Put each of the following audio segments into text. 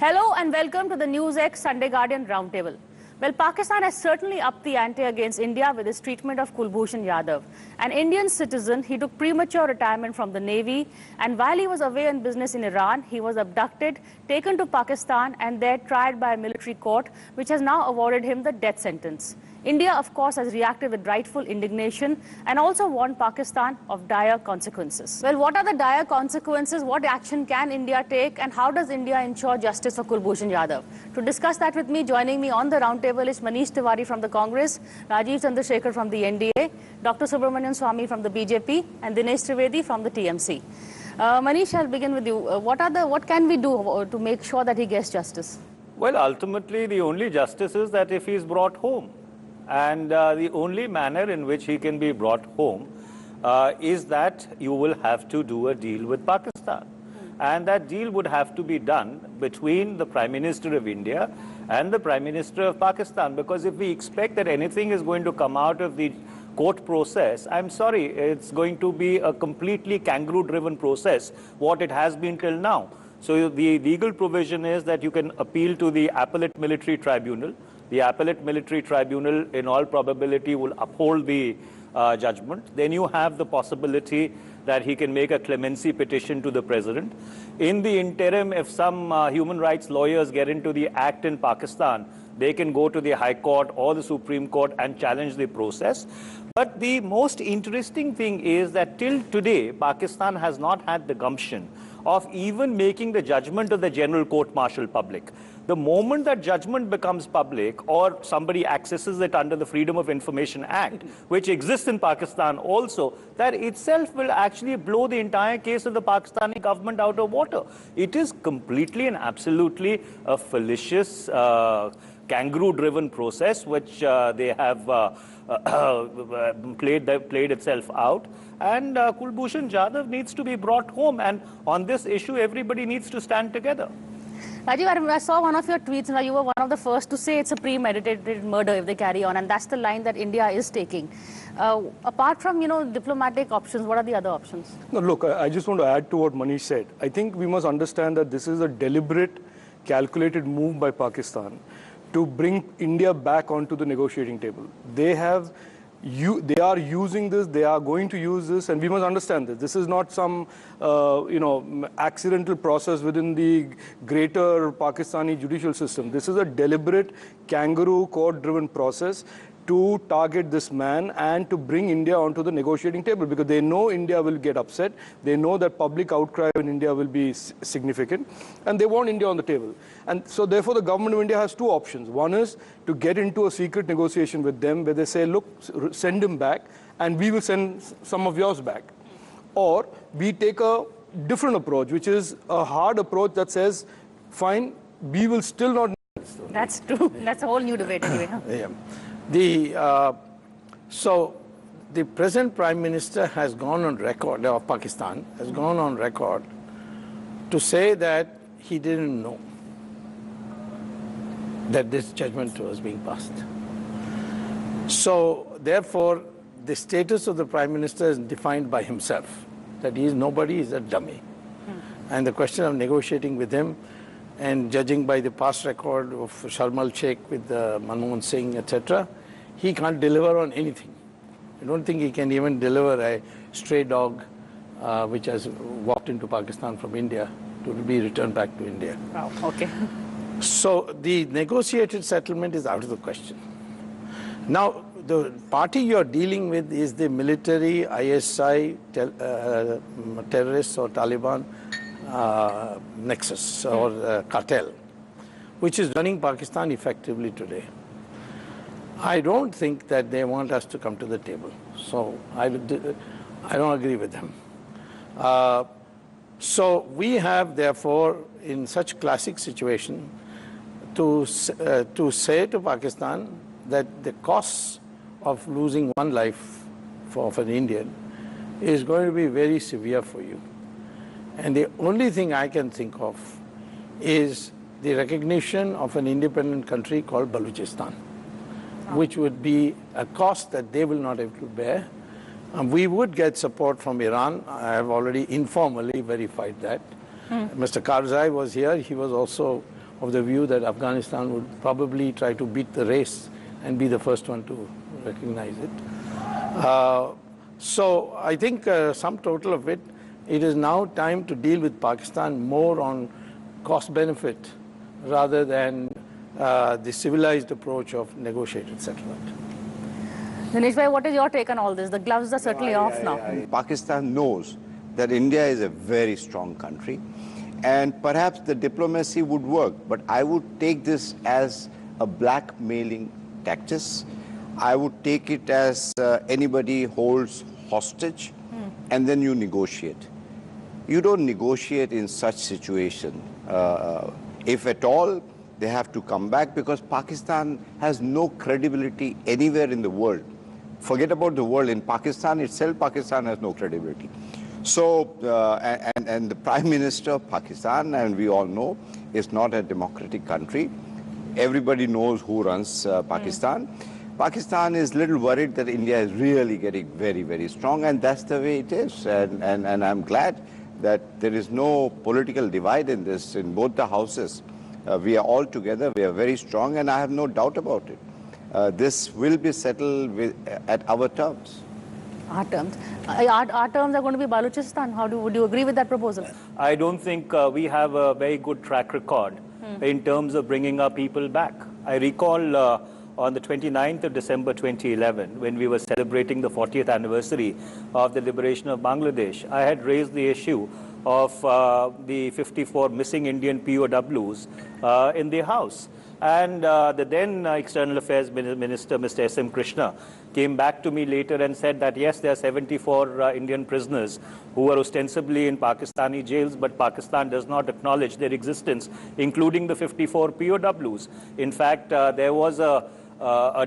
Hello and welcome to the NewsX Sunday Guardian Roundtable. Well, Pakistan has certainly upped the ante against India with its treatment of Kulbhushan Jadhav. An Indian citizen, he took premature retirement from the Navy, and while he was away on business in Iran, he was abducted, taken to Pakistan and there tried by a military court, which has now awarded him the death sentence. India, of course, has reacted with rightful indignation and also warned Pakistan of dire consequences. Well, what are the dire consequences? What action can India take? And how does India ensure justice for Kulbhushan Jadhav? To discuss that with me, joining me on the roundtable is Manish Tiwari from the Congress, Rajeev Chandrasekhar from the NDA, Dr Dr Swamys from the BJP, and Dinesh Trivedi from the TMC. Manish, I'll begin with you. What can we do to make sure that he gets justice? Well, ultimately, the only justice is that if he's brought home. And the only manner in which he can be brought home is that you will have to do a deal with Pakistan. And that deal would have to be done between the Prime Minister of India and the Prime Minister of Pakistan. Because if we expect that anything is going to come out of the court process, I'm sorry, it's going to be a completely kangaroo-driven process, what it has been till now. So the legal provision is that you can appeal to the Appellate Military Tribunal. The Appellate Military Tribunal, in all probability, will uphold the judgment. Then you have the possibility that he can make a clemency petition to the president. In the interim, if some human rights lawyers get into the act in Pakistan, they can go to the High Court or the Supreme Court and challenge the process. But the most interesting thing is that till today, Pakistan has not had the gumption of even making the judgment of the General Court-Martial public. The moment that judgment becomes public or somebody accesses it under the Freedom of Information Act, which exists in Pakistan also, that itself will actually blow the entire case of the Pakistani government out of water. It is completely and absolutely a fallacious, kangaroo-driven process which they have played itself out. And Kulbhushan Jadhav needs to be brought home. And on this issue, everybody needs to stand together. Rajiv, I saw one of your tweets, and you were one of the first to say it's a premeditated murder if they carry on, and that's the line that India is taking. Apart from, diplomatic options, what are the other options? No, look, I just want to add to what Manish said. I think we must understand that this is a deliberate, calculated move by Pakistan to bring India back onto the negotiating table. They are using this, they are going to use this, and we must understand this. This is not some, accidental process within the greater Pakistani judicial system. This is a deliberate, kangaroo, court-driven process to target this man and to bring India onto the negotiating table, because they know India will get upset. They know that public outcry in India will be significant, and they want India on the table. And so therefore the government of India has two options. One is to get into a secret negotiation with them where they say, look, send him back and we will send some of yours back. Or we take a different approach, which is a hard approach that says, fine, we will still not... That's true. That's a whole new debate anyway. Huh? Yeah. So the present Prime Minister has gone on record, of Pakistan, has gone on record to say that he didn't know that this judgment was being passed. So therefore, the status of the Prime Minister is defined by himself, that he is nobody, he is a dummy. And the question of negotiating with him and judging by the past record of Sharm el-Sheikh with Manmohan Singh, etc., he can't deliver on anything. I don't think he can even deliver a stray dog which has walked into Pakistan from India to be returned back to India. Wow, okay. So the negotiated settlement is out of the question. Now, the party you're dealing with is the military, ISI, terrorists or Taliban nexus or cartel, which is running Pakistan effectively today. I don't think that they want us to come to the table. So I don't agree with them. So we have, therefore, in such classic situation, to say to Pakistan that the costs of losing one life of an Indian is going to be very severe for you. And the only thing I can think of is the recognition of an independent country called Balochistan, which would be a cost that they will not able to bear. We would get support from Iran. I have already informally verified that. Mr. Karzai was here. He was also of the view that Afghanistan would probably try to beat the race and be the first one to recognize it. So I think sum total of it, it is now time to deal with Pakistan more on cost-benefit rather than the civilized approach of negotiated settlement. Dinesh bhai, what is your take on all this? The gloves are certainly off now. Pakistan knows that India is a very strong country, and perhaps the diplomacy would work, but I would take this as a blackmailing tactic. I would take it as anybody holds hostage and then you negotiate. You don't negotiate in such situation. If at all, they have to come back, because Pakistan has no credibility anywhere in the world. Forget about the world. In Pakistan itself, Pakistan has no credibility. So, and the Prime Minister of Pakistan, and we all know, is not a democratic country. Everybody knows who runs Pakistan. Pakistan is a little worried that India is really getting very, very strong, and that's the way it is. And I'm glad that there is no political divide in this, in both the houses. We are all together, we are very strong, and I have no doubt about it. This will be settled at our terms. Our terms? Our terms are going to be Balochistan. Would you agree with that proposal? I don't think we have a very good track record in terms of bringing our people back. I recall on the 29th of December 2011, when we were celebrating the 40th anniversary of the liberation of Bangladesh, I had raised the issue of the 54 missing Indian POWs in the House. And the then External Affairs Minister, Mr. S.M. Krishna, came back to me later and said that, yes, there are 74 Indian prisoners who are ostensibly in Pakistani jails, but Pakistan does not acknowledge their existence, including the 54 POWs. In fact, there was a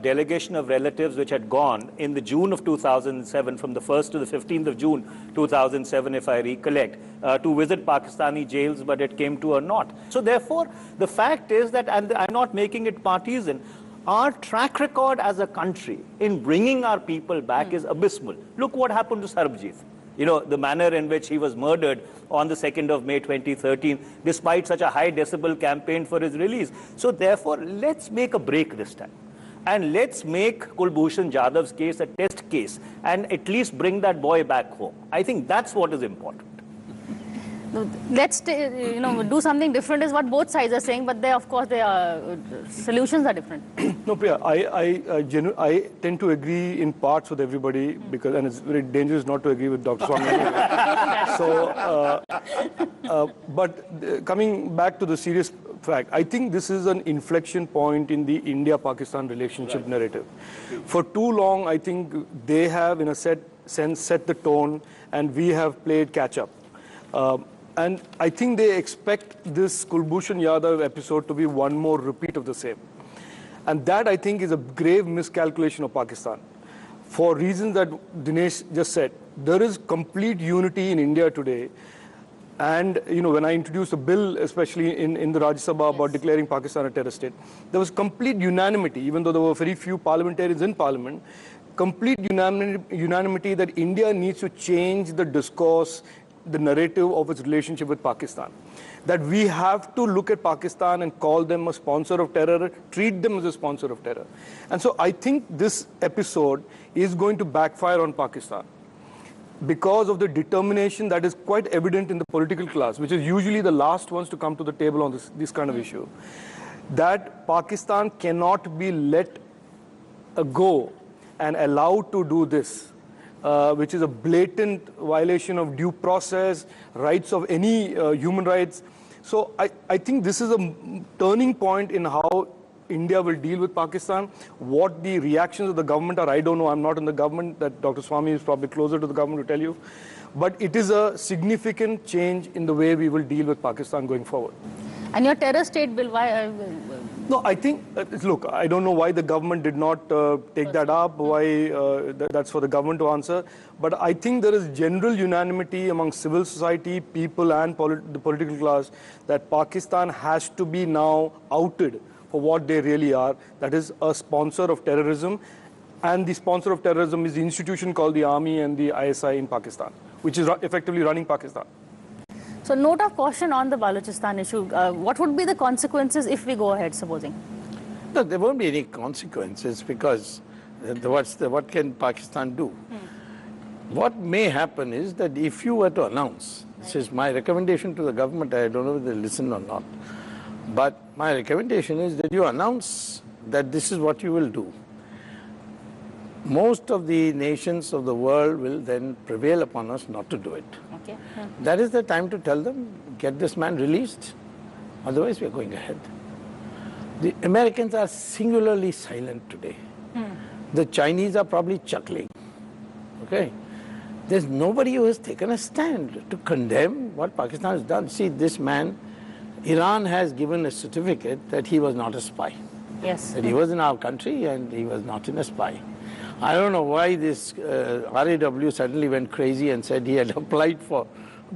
delegation of relatives which had gone in the June of 2007, from the 1st to the 15th of June 2007, if I recollect, to visit Pakistani jails, but it came to a naught. So therefore, the fact is that, and I'm not making it partisan, our track record as a country in bringing our people back is abysmal. Look what happened to Sarbjeet. You know, the manner in which he was murdered on the 2nd of May 2013, despite such a high decibel campaign for his release. So therefore, let's make a break this time. And let's make Kulbhushan Jadhav's case a test case and at least bring that boy back home. I think that's what is important. Let's do something different is what both sides are saying, but of course their solutions are different. No, Priya, I tend to agree in parts with everybody, because, and it's very dangerous not to agree with Dr. Swamys. But coming back to the serious fact, I think this is an inflection point in the India-Pakistan relationship narrative. For too long, I think they have, in a sense, set the tone, and we have played catch-up. And I think they expect this Kulbhushan Jadhav episode to be one more repeat of the same. And that, I think, is a grave miscalculation of Pakistan. For reasons that Dinesh just said, there is complete unity in India today. And, when I introduced a bill, especially in the Rajya Sabha, about declaring Pakistan a terror state, there was complete unanimity, even though there were very few parliamentarians in parliament, complete unanimity that India needs to change the discourse, the narrative of its relationship with Pakistan. That we have to look at Pakistan and call them a sponsor of terror, treat them as a sponsor of terror. And so I think this episode is going to backfire on Pakistan, because of the determination that is quite evident in the political class, which is usually the last ones to come to the table on this kind of issue, that Pakistan cannot be let go and allowed to do this, which is a blatant violation of due process, rights of any human rights. So I think this is a turning point in how India will deal with Pakistan. What the reactions of the government are, I don't know. I'm not in the government. That Dr. Swamys is probably closer to the government to tell you. But it is a significant change in the way we will deal with Pakistan going forward. And your terror state bill, why? No, I think, look, I don't know why the government did not take that up, why that's for the government to answer. But I think there is general unanimity among civil society, people and the political class that Pakistan has to be now outed for what they really are. That is a sponsor of terrorism. And the sponsor of terrorism is the institution called the Army and the ISI in Pakistan, which is effectively running Pakistan. So note of caution on the Balochistan issue. What would be the consequences if we go ahead, supposing? No, there won't be any consequences because what can Pakistan do? What may happen is that if you were to announce, this is my recommendation to the government, I don't know whether they listen or not, but my recommendation is that you announce that this is what you will do. Most of the nations of the world will then prevail upon us not to do it. Okay. That is the time to tell them, get this man released, otherwise we are going ahead. The Americans are singularly silent today. The Chinese are probably chuckling. Okay? There's nobody who has taken a stand to condemn what Pakistan has done. See, this man, Iran has given a certificate that he was not a spy. Yes. That he was in our country and he was not in a spy. I don't know why this RAW suddenly went crazy and said he had applied for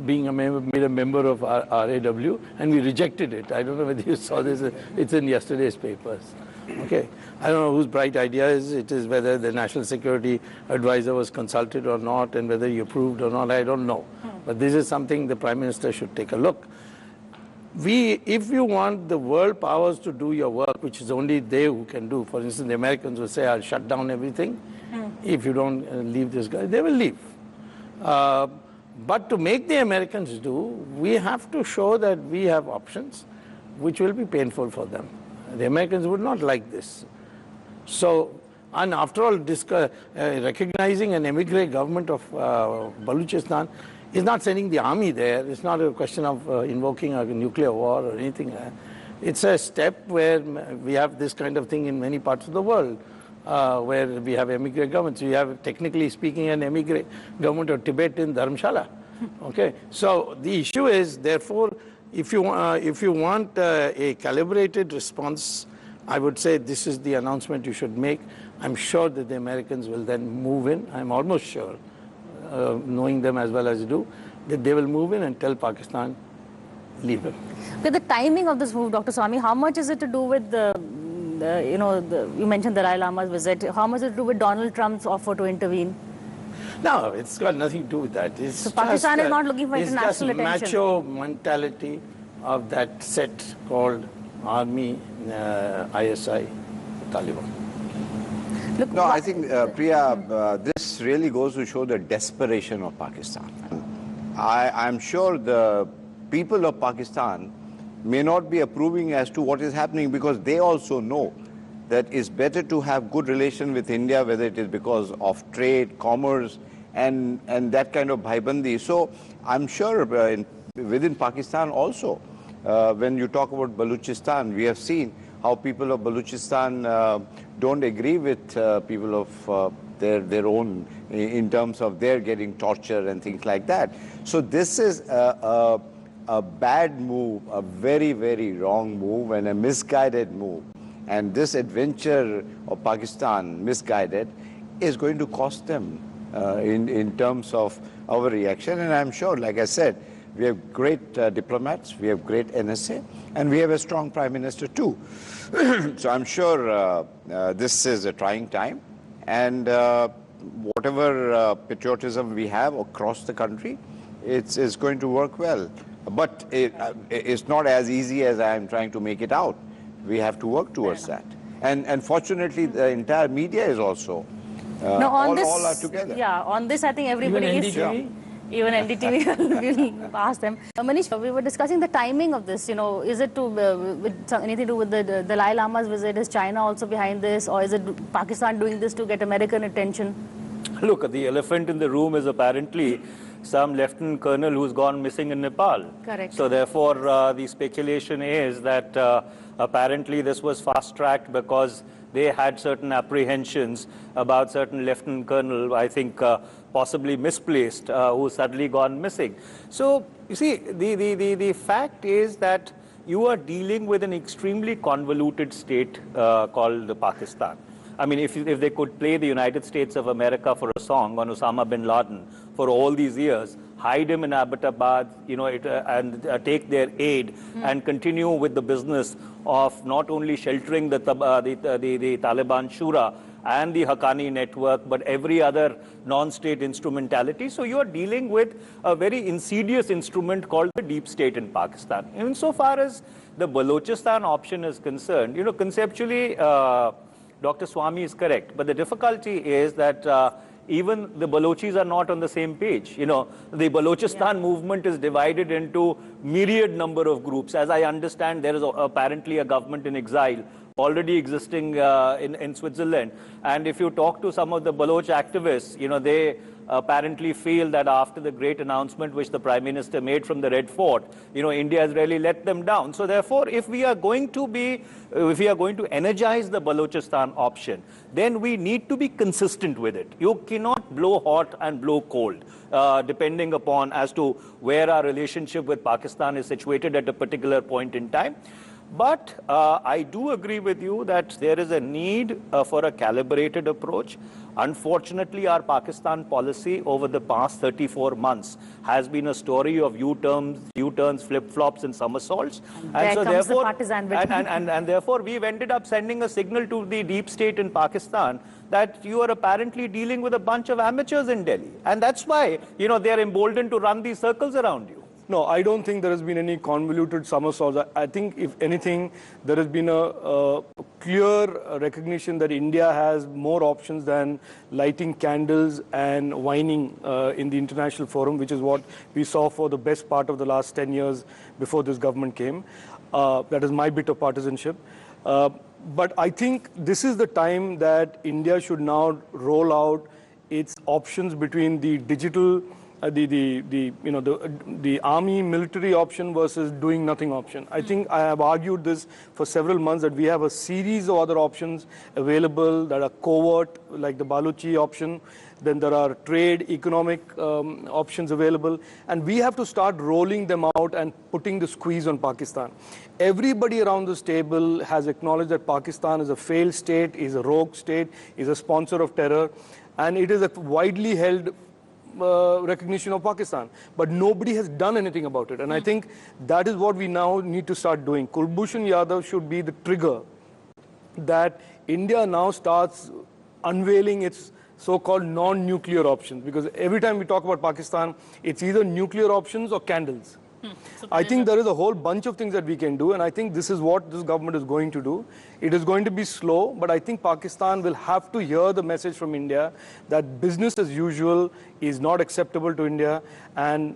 being made a member of RAW, and we rejected it. I don't know whether you saw this. It's in yesterday's papers. Okay. I don't know whose bright idea it is whether the National Security Advisor was consulted or not, and whether he approved or not, I don't know. But this is something the Prime Minister should take a look. If you want the world powers to do your work, which is only they who can do, for instance, the Americans will say, I'll shut down everything. If you don't leave this guy, they will leave. But to make the Americans do, we have to show that we have options, which will be painful for them. The Americans would not like this. So, and after all, recognizing an emigre government of Balochistan is not sending the army there. It's not a question of invoking a nuclear war or anything. It's a step where we have this kind of thing in many parts of the world, where we have emigre governments. We have, technically speaking, an emigre government of Tibet in Dharamshala. Okay, so the issue is, therefore, if you want a calibrated response, I would say this is the announcement you should make. I'm sure that the Americans will then move in. I'm almost sure, knowing them as well as you do, that they will move in and tell Pakistan, leave him. With the timing of this move, Dr. Swamy, how much is it to do with you mentioned the Dalai Lama's visit. How much is it to do with Donald Trump's offer to intervene? No, it's got nothing to do with that. It's so Pakistan is not looking for international attention. It's just macho mentality of that set called Army, ISI, Taliban. Look, no, I think, Priya, this really goes to show the desperation of Pakistan. I'm sure the people of Pakistan may not be approving as to what is happening, because they also know that it's better to have good relation with India, whether it is because of trade, commerce, and that kind of bhaibandi. So I'm sure within Pakistan also, when you talk about Balochistan, we have seen how people of Balochistan don't agree with people of their own in terms of their getting torture and things like that. So this is a bad move, a very, very wrong move and a misguided move. And this adventure of Pakistan, misguided, is going to cost them in terms of our reaction. And I'm sure, like I said, we have great diplomats, we have great NSA, and we have a strong Prime Minister too. So I'm sure this is a trying time. And whatever patriotism we have across the country, it's going to work well. But it's not as easy as I'm trying to make it out. We have to work towards that. And fortunately, the entire media is also, all are together. Yeah, on this I think everybody is. Even NDTV will ask them. Manish, we were discussing the timing of this. Is it anything to do with the Dalai Lama's visit? Is China also behind this? Or is it Pakistan doing this to get American attention? Look, the elephant in the room is apparently some lieutenant colonel who's gone missing in Nepal. Correct. So therefore, the speculation is that apparently this was fast-tracked because they had certain apprehensions about certain lieutenant colonel, I think possibly misplaced, who's suddenly gone missing. So, you see, the fact is that you are dealing with an extremely convoluted state called Pakistan. I mean, if they could play the United States of America for a song on Osama bin Laden for all these years, hide him in Abbottabad, and take their aid and continue with the business of not only sheltering the Taliban Shura and the Haqqani network, but every other non-state instrumentality. So you are dealing with a very insidious instrument called the deep state in Pakistan. Insofar as the Balochistan option is concerned, conceptually, Dr. Swamy is correct, but the difficulty is that even the Balochis are not on the same page. The Balochistan movement is divided into myriad number of groups. As I understand, there is apparently a government in exile already existing in Switzerland. And if you talk to some of the Baloch activists, they apparently feel that after the great announcement which the Prime Minister made from the Red Fort, India has really let them down. So therefore, if we are going to energize the Balochistan option, then we need to be consistent with it. You cannot blow hot and blow cold, depending upon as to where our relationship with Pakistan is situated at a particular point in time. But I do agree with you that there is a need for a calibrated approach. Unfortunately, our Pakistan policy over the past 34 months has been a story of U-turns, flip-flops, and somersaults. And so therefore, the partisan and therefore, we've ended up sending a signal to the deep state in Pakistan that you are apparently dealing with a bunch of amateurs in Delhi. And that's why, they're emboldened to run these circles around you. No, I don't think there has been any convoluted somersaults. I think, if anything, there has been a clear recognition that India has more options than lighting candles and whining in the international forum, which is what we saw for the best part of the last 10 years before this government came. That is my bit of partisanship. But I think this is the time that India should now roll out its options between the digital the army military option versus doing nothing option. I think I have argued this for several months that we have a series of other options available that are covert, like the Balochi option. Then there are trade, economic options available, and we have to start rolling them out and putting the squeeze on Pakistan. Everybody around this table has acknowledged that Pakistan is a failed state, is a rogue state, is a sponsor of terror, and it is a widely held recognition of Pakistan, but nobody has done anything about it. And I think that is what we now need to start doing. Kulbhushan Jadhav should be the trigger that India now starts unveiling its so-called non-nuclear options, because every time we talk about Pakistan, it's either nuclear options or candles. I think there is a whole bunch of things that we can do, and I think this is what this government is going to do. It is going to be slow, but I think Pakistan will have to hear the message from India that business as usual is not acceptable to India, and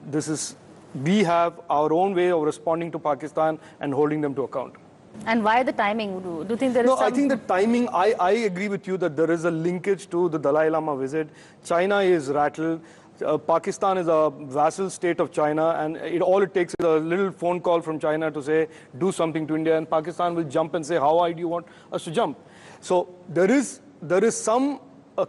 we have our own way of responding to Pakistan and holding them to account. And why the timing? Do you think there is I think the timing, I agree with you that there is a linkage to the Dalai Lama visit. China is rattled. Pakistan is a vassal state of China, and all it takes is a little phone call from China to say, do something to India, and Pakistan will jump and say, how high do you want us to jump? So there is some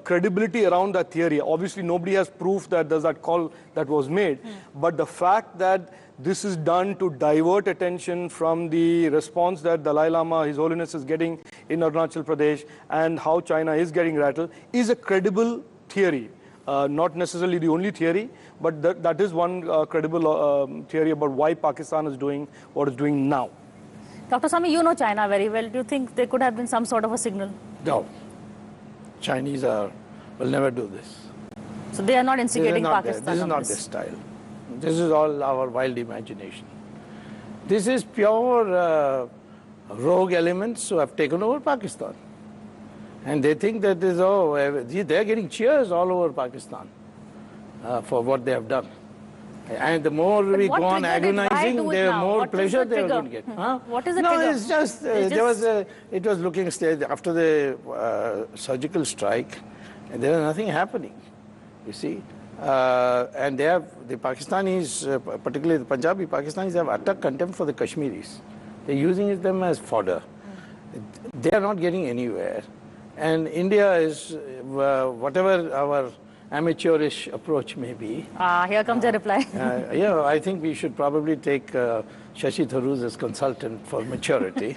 credibility around that theory. Obviously, nobody has proof that there's that call that was made, but the fact that this is done to divert attention from the response that Dalai Lama, His Holiness, is getting in Arunachal Pradesh and how China is getting rattled is a credible theory. Not necessarily the only theory, but that is one credible theory about why Pakistan is doing what it's doing now. Dr. Swamy, you know China very well. Do you think there could have been some sort of a signal? No. Chinese will never do this. So they are not instigating Pakistan. This is not their style. This is all our wild imagination. This is pure rogue elements who have taken over Pakistan. And they think that they're getting cheers all over Pakistan for what they have done. And the more we go on agonizing, the more pleasure they are going to get. Huh? What is the trigger? No, it's just, it was looking after the surgical strike, and there was nothing happening, you see. And they have, the Pakistanis, particularly the Punjabi Pakistanis, have utter contempt for the Kashmiris. They're using them as fodder. They are not getting anywhere. And India is, whatever our amateurish approach may be. Here comes a reply. I think we should probably take Shashi Tharoor as consultant for maturity.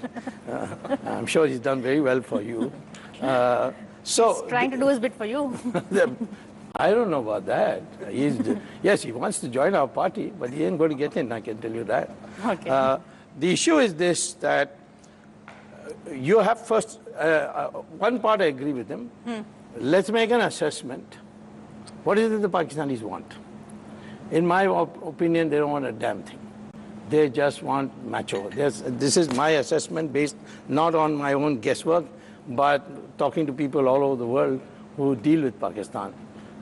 I'm sure he's done very well for you. He's trying to do his bit for you. I don't know about that. Yes, he wants to join our party, but he ain't going to get in, I can tell you that. Okay. The issue is this, that you have first, one part I agree with him. Let's make an assessment. What is it the Pakistanis want? In my opinion, they don't want a damn thing. They just want macho. This is my assessment based not on my own guesswork, but talking to people all over the world who deal with Pakistan.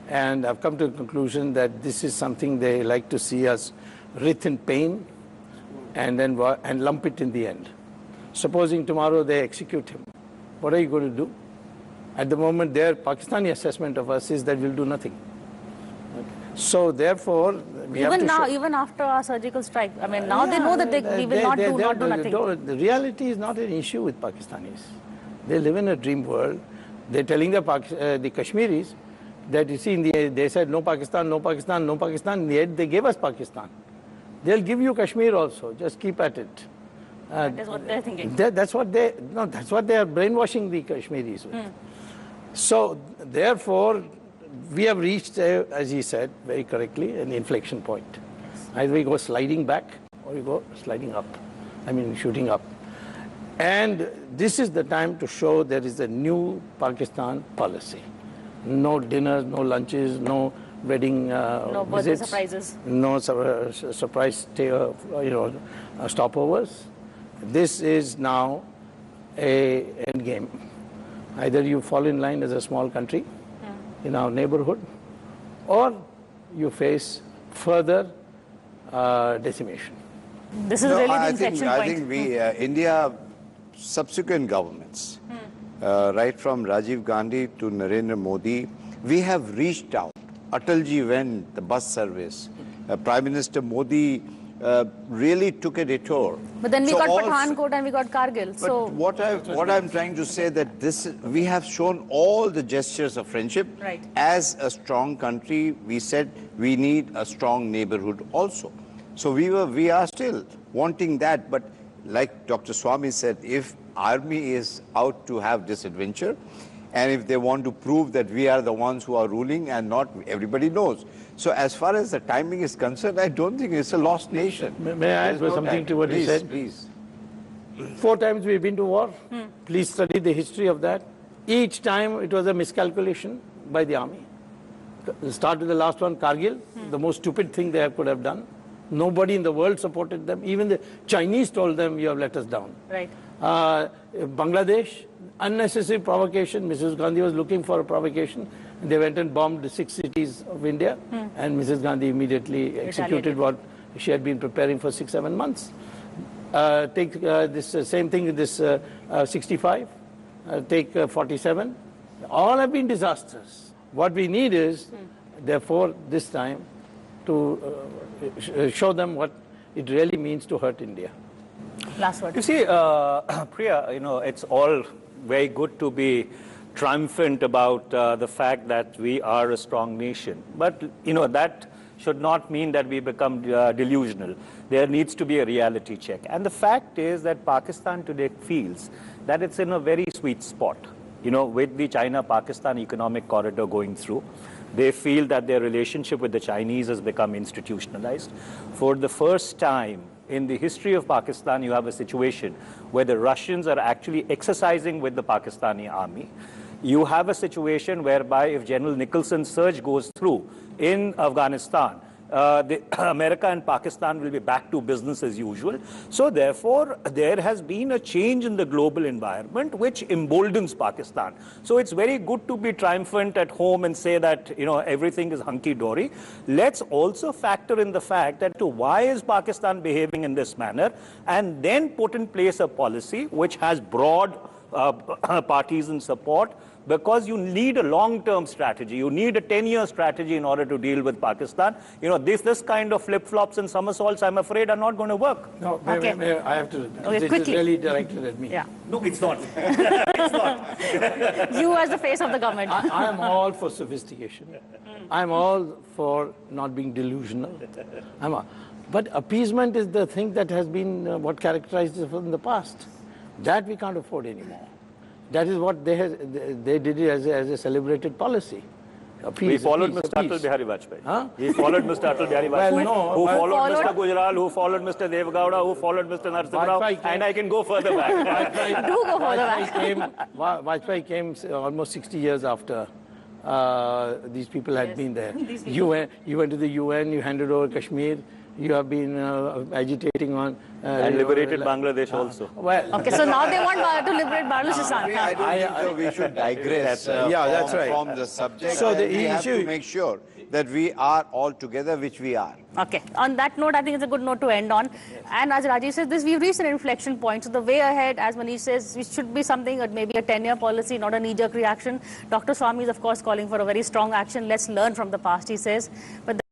And I've come to the conclusion that this is something they like to see us writhe in pain and then lump it in the end. Supposing tomorrow they execute him, what are you going to do? At the moment, their Pakistani assessment of us is that we'll do nothing. So therefore, we have to show. Even after our surgical strike, I mean, now they know that we will not do nothing. The reality is not an issue with Pakistanis. They live in a dream world. They're telling the Kashmiris that, you see, in the end, they said no Pakistan, no Pakistan, no Pakistan. In the end, they gave us Pakistan. They'll give you Kashmir also. Just keep at it. That is what they're thinking. That's what they are brainwashing the Kashmiris with. So therefore, we have reached, as he said very correctly, an inflection point. Yes. Either we go sliding back or we go sliding up. I mean, shooting up. And this is the time to show there is a new Pakistan policy. No dinners, no lunches, no wedding no birthday surprises. No surprise stopovers. This is now a end game. Either you fall in line as a small country in our neighborhood, or you face further decimation. This is really the inflection point. I think India, subsequent governments, right from Rajiv Gandhi to Narendra Modi, we have reached out. Atalji went, the bus service. Prime Minister Modi really took a detour. But then we got Pathankot and we got Kargil. But so what I'm trying to say that we have shown all the gestures of friendship. Right. As a strong country, we said we need a strong neighborhood also. So we are still wanting that. But like Dr. Swamys said, if army is out to have this adventure, and if they want to prove that we are the ones who are ruling and not everybody knows. So as far as the timing is concerned, I don't think it's a lost nation. May I add something to what he said? Please. 4 times we've been to war. Please study the history of that. Each time it was a miscalculation by the army. Start with the last one, Kargil, the most stupid thing they could have done. Nobody in the world supported them. Even the Chinese told them, you have let us down. Right. Bangladesh, unnecessary provocation. Mrs. Gandhi was looking for a provocation. They went and bombed the 6 cities of India, and Mrs. Gandhi immediately executed what she had been preparing for 6-7 months. Take this same thing, this 65, take 47. All have been disasters. What we need is, therefore, this time, to show them what it really means to hurt India. Last word. You see, Priya, it's all very good to be triumphant about the fact that we are a strong nation. But, that should not mean that we become delusional. There needs to be a reality check. And the fact is that Pakistan today feels that it's in a very sweet spot, with the China-Pakistan economic corridor going through. They feel that their relationship with the Chinese has become institutionalized. For the first time in the history of Pakistan, you have a situation where the Russians are actually exercising with the Pakistani army. You have a situation whereby if General Nicholson's surge goes through in Afghanistan, America and Pakistan will be back to business as usual. So therefore, there has been a change in the global environment which emboldens Pakistan. So it's very good to be triumphant at home and say that, everything is hunky-dory. Let's also factor in the fact that why is Pakistan behaving in this manner, and then put in place a policy which has broad partisan support, because you need a long-term strategy. You need a 10-year strategy in order to deal with Pakistan. This kind of flip-flops and somersaults, I'm afraid, are not going to work. No, Okay. I have to. Okay, this quickly. is really directed at me. Yeah. No, it's not. It's not. You as the face of the government. I am all for sophistication. I'm all for not being delusional. But appeasement is the thing that has been what characterized us in the past. That we can't afford anymore. That is what they did it as a celebrated policy. We followed Mr. Atal Bihari Vajpayee. Huh? We followed Mr. Atal Bihari Well, Vajpayee, no, who but- followed Mr. Gujral, who followed Mr. Dev Gowda, who followed Mr. Narasimha Rao, Vajpayee came- and I can go further back. Do go further back. Vajpayee came almost 60 years after these people had been there. You went to the UN, you handed over Kashmir, you have been agitating on... And liberated Bangladesh also. Well, Okay, so now they want to liberate Balochistan. I don't think so. We should digress that's right. from the subject. So We have to make sure that we are all together, which we are. Okay. On that note, I think it's a good note to end on. And as Rajeev says, we've reached an inflection point. So the way ahead, as Manish says, it should be something, maybe a 10-year policy, not a knee-jerk reaction. Dr. Swamys is, of course, calling for a very strong action. Let's learn from the past, he says. But